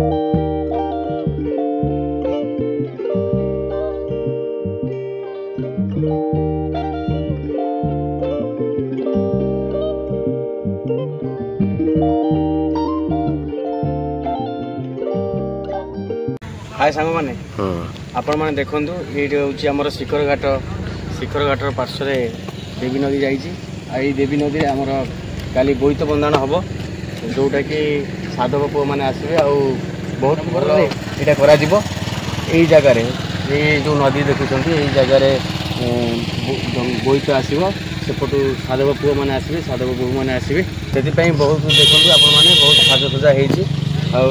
हाय सांग मैंने आपण मैंने देखु ये हूँ आमर शिखर घाटर पार्श्व देवी नदी जाइए देवी नदी आमर काली बोईत बंधाण हम जोटा कि साधव पुआ मैंने आसवे आ बहुत भल यहाँ यही जगार ये जो नदी देखुं यही जगार बोईत आसो सेपटू साधव पुआ मैंने आसवे साधव बोहू मैंने आसवे से बहुत देखते आपण मैंने बहुत साजसजा हो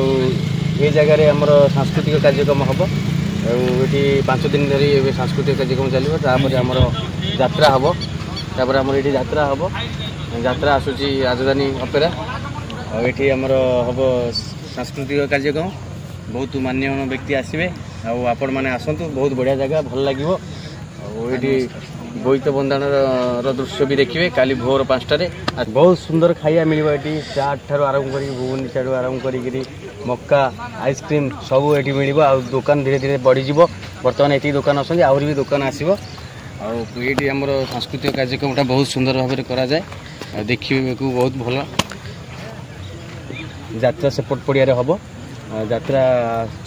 ये जगार आमर सांस्कृतिक कार्यक्रम हम ये 5 दिन धरी सांस्कृतिक कार्यक्रम चलो तापर आमर यात्रा हम तापर आमर ये यात्रा हम यात्रा आसूची राजधानी अपेरा ये आमर हम सांस्कृतिक कार्यक्रम बहुत मान्यमान व्यक्ति आसवे आपण मैंने आसतु बहुत बढ़िया जगह भल लगे ये बोईत बंधाण दृश्य भी देखिए काली भोर 5टार बहुत सुंदर खाया मिल चाट ठार आरंभ कर घुगुनी चाट आरंभ कर मक्का आइसक्रीम सब ये मिल दुकान धीरे धीरे बढ़ीज बर्तमान ये दुकान आसती आहरी भी दुकान आसो ये आम सांस्कृतिक कार्यक्रमटा बहुत सुंदर भाव में कराए देखा बहुत भल यात्रा सेपट पड़िया हम यात्रा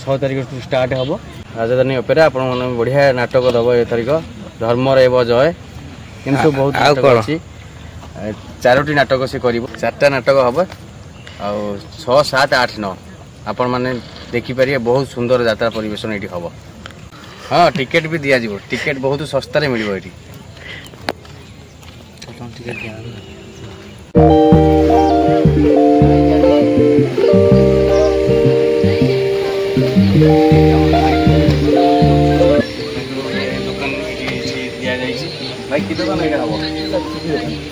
6 तारिख स्टार्ट हम राजधानी अपेरा आपण बढ़िया नाटक दब ए तारिख धर्म रेव जय किंतु बहुत अच्छी 4टी नाटक से कर 4टा नाटक हम आ 6, 7, 8, 9 आपण मैंने देखिपारे बहुत सुंदर यात्रा परिवेशन ये हम हाँ टिकेट भी दि जाव टिकेट बहुत सस्तार मिल भाई कि दुकान यहाँ हम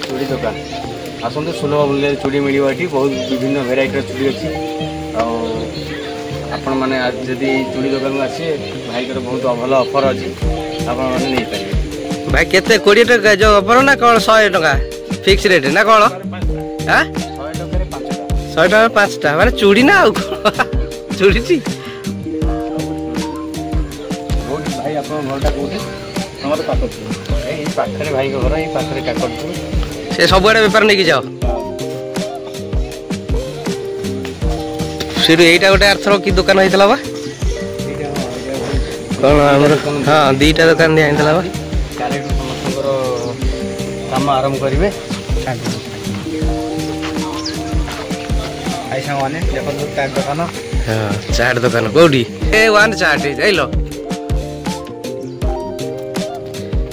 चूड़ी दुकान आसतु सुलभ मूल्य चूड़ी मिल बहुत विभिन्न भेराइटर चूड़ी अच्छी आपण मैंने जदि चूड़ी दुकान को आसे भाई को बहुत भल ऑफर अच्छी आपण मैंने नहीं पारे भाई केते 20 टका जो ऑफर ना कौन 100 टका फिक्स रेट ना कौन हां 100 टका 5टा माने चूड़ी ना चूड़ी छी भाई आपण घरटा कोठी हमर पाखरे भाई घर ये पाखरे काकटपुर से सब आड़े बेपार नहीं जाओ सिर यहीटा गोटे आरथर कि दुकान होता बा कौन हाँ 2टा दुकान दिया बा समस्त काम आरंभ करेंगे आई सांग मैंने देखो चाट दुकान हाँ चाट दुकान कौटी वन चाट जाइल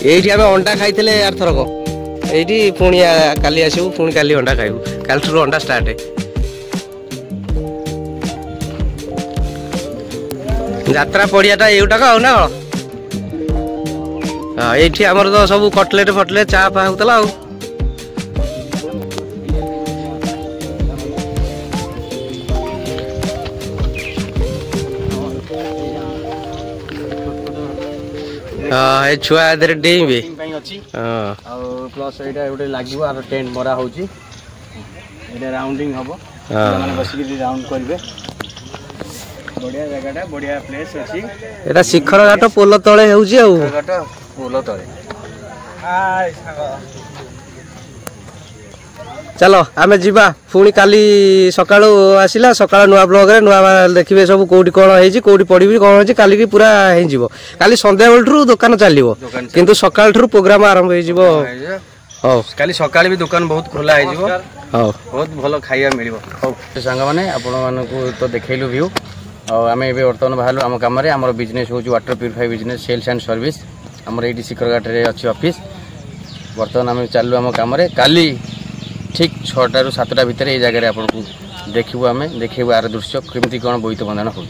ये अंडा खाई आरथरक ये पुणी काली आसबू पुणी काली अंडा खाइबू काल ठू अंडा स्टार्ट यात्रा पड़ियाटा एटा का ना हाँ ये आमर तो सब कटलेट फटलेट चा फा होता हाँ छुआ डेइबे प्लस ये गोटे लगे आर टेंट मरा हो राउंडिंग हम मैंने बसिक राउंड करेंगे बढ़िया जगह बढ़िया प्लेस अच्छी एटा शिखर घाट पोल तले घाट पोल तले चलो आम जीवा पुणी काली सका आसला सका नुआ ब्लॉग रे नुआ देखिए सब कौटी कौन है कौटी पड़ी कौन अच्छी काली पूरा हो काली संध्या बेलू दुकान चलो किंतु सकाल ठू प्रोग्राम आरंभ हो काली सका भी दुकान बहुत खोला हो बहुत भल खाଇବା मिल सांग मैंने आपण तो देखलु व्यू आम ए बर्तमान बाहर आम कम आम बिजनेस हूँ water purify business sales and service आमर ये शिखर घाट अच्छी ऑफिस बर्तमान आम चलू आम कम काली ठीक 6टा ରୁ 7ଟା भितर ये जगह आपको देखू आम देखू आर दृश्य केमती कौन बोईत बंधाण हो।